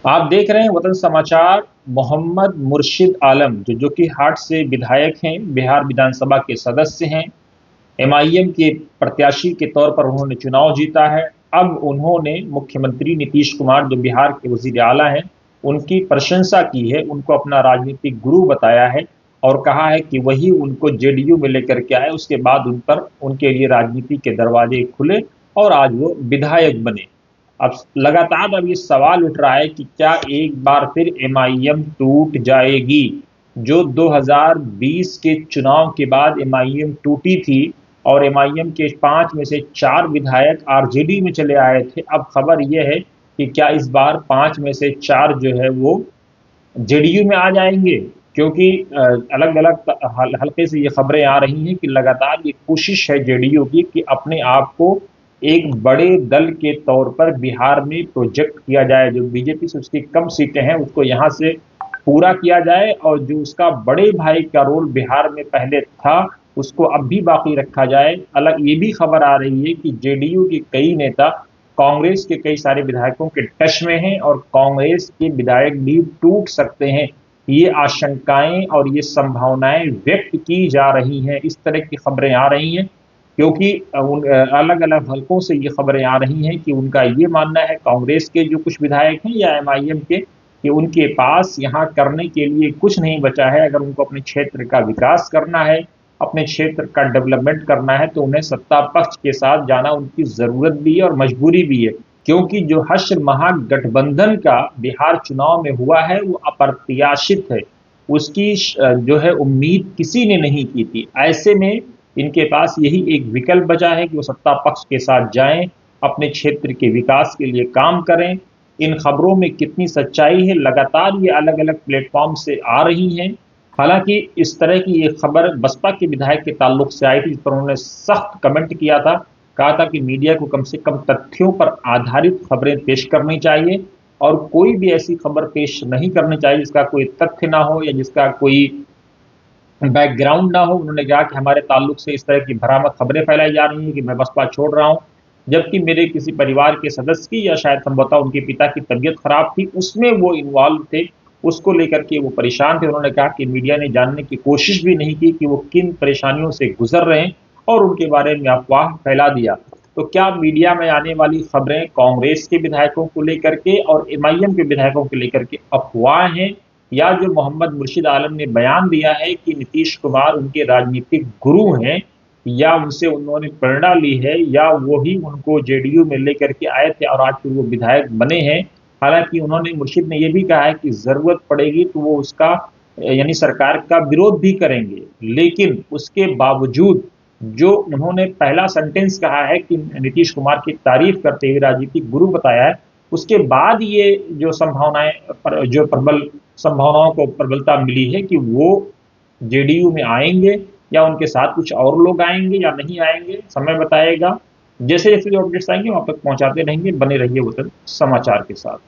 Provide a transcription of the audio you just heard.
आप देख रहे हैं वतन समाचार। मोहम्मद मुर्शिद आलम जो कि हाट से विधायक हैं, बिहार विधानसभा के सदस्य हैं, एमआईएम के प्रत्याशी के तौर पर उन्होंने चुनाव जीता है। अब उन्होंने मुख्यमंत्री नीतीश कुमार जो बिहार के वजीर आला हैं, उनकी प्रशंसा की है, उनको अपना राजनीतिक गुरु बताया है और कहा है कि वही उनको जेडीयू में लेकर के आए। उसके बाद उनके लिए राजनीति के दरवाजे खुले और आज वो विधायक बने। अब लगातार अब ये सवाल उठ रहा है कि क्या एक बार फिर एमआईएम टूट जाएगी। जो 2020 के चुनाव के बाद एमआईएम टूटी थी और एमआईएम के 5 में से 4 विधायक आरजेडी में चले आए थे। अब खबर यह है कि क्या इस बार 5 में से 4 जो है वो जेडीयू में आ जाएंगे, क्योंकि अलग अलग हल्के से ये खबरें आ रही हैं कि लगातार ये कोशिश है जेडीयू की कि अपने आप को एक बड़े दल के तौर पर बिहार में प्रोजेक्ट किया जाए। जो बीजेपी से उसकी कम सीटें हैं उसको यहाँ से पूरा किया जाए और जो उसका बड़े भाई का रोल बिहार में पहले था उसको अब भी बाकी रखा जाए। अलग ये भी खबर आ रही है कि जेडीयू के कई नेता कांग्रेस के कई सारे विधायकों के टच में हैं और कांग्रेस के विधायक भी टूट सकते हैं। ये आशंकाएं और ये संभावनाएं व्यक्त की जा रही हैं। इस तरह की खबरें आ रही हैं क्योंकि अलग अलग हलकों से ये खबरें आ रही हैं कि उनका ये मानना है, कांग्रेस के जो कुछ विधायक हैं या एमआईएम के, कि उनके पास यहाँ करने के लिए कुछ नहीं बचा है। अगर उनको अपने क्षेत्र का विकास करना है, अपने क्षेत्र का डेवलपमेंट करना है, तो उन्हें सत्ता पक्ष के साथ जाना उनकी ज़रूरत भी है और मजबूरी भी है। क्योंकि जो हश्र महागठबंधन का बिहार चुनाव में हुआ है वो अप्रत्याशित है। उसकी जो है उम्मीद किसी ने नहीं की थी। ऐसे में इनके पास यही एक विकल्प बचा है कि वो सत्ता पक्ष के साथ जाएं, अपने क्षेत्र के विकास के लिए काम करें। इन खबरों में कितनी सच्चाई है, लगातार ये अलग अलग प्लेटफॉर्म से आ रही हैं। हालांकि इस तरह की ये खबर बसपा के विधायक के ताल्लुक से आई थी, जिस पर उन्होंने सख्त कमेंट किया था। कहा था कि मीडिया को कम से कम तथ्यों पर आधारित खबरें पेश करनी चाहिए और कोई भी ऐसी खबर पेश नहीं करनी चाहिए जिसका कोई तथ्य ना हो या जिसका कोई बैकग्राउंड ना हो। उन्होंने कहा कि हमारे ताल्लुक से इस तरह की भ्रामक खबरें फैलाई जा रही हैं कि मैं बसपा छोड़ रहा हूं, जबकि मेरे किसी परिवार के सदस्य की या शायद संभवतः उनके पिता की तबीयत खराब थी, उसमें वो इन्वॉल्व थे, उसको लेकर के वो परेशान थे। उन्होंने कहा कि मीडिया ने जानने की कोशिश भी नहीं की कि वो किन परेशानियों से गुजर रहे हैं और उनके बारे में अफवाह फैला दिया। तो क्या मीडिया में आने वाली खबरें कांग्रेस के विधायकों को लेकर के और एमआईएम के विधायकों को लेकर के अफवाह हैं, या जो मोहम्मद मुर्शिद आलम ने बयान दिया है कि नीतीश कुमार उनके राजनीतिक गुरु हैं, या उनसे उन्होंने प्रेरणा ली है, या वो ही उनको जेडीयू में लेकर के आए थे और आज फिर वो विधायक बने हैं। हालांकि उन्होंने मुर्शिद ने यह भी कहा है कि जरूरत पड़ेगी तो वो उसका यानी सरकार का विरोध भी करेंगे। लेकिन उसके बावजूद जो उन्होंने पहला सेंटेंस कहा है कि नीतीश कुमार की तारीफ करते हुए राजनीतिक गुरु बताया है, उसके बाद ये जो संभावनाएं जो प्रबल संभावनाओं को प्रबलता मिली है कि वो जेडीयू में आएंगे, या उनके साथ कुछ और लोग आएंगे या नहीं आएंगे, समय बताएगा। जैसे जैसे जो अपडेट्स आएंगे वहां तक पहुंचाते रहेंगे। बने रहिए वतन समाचार के साथ।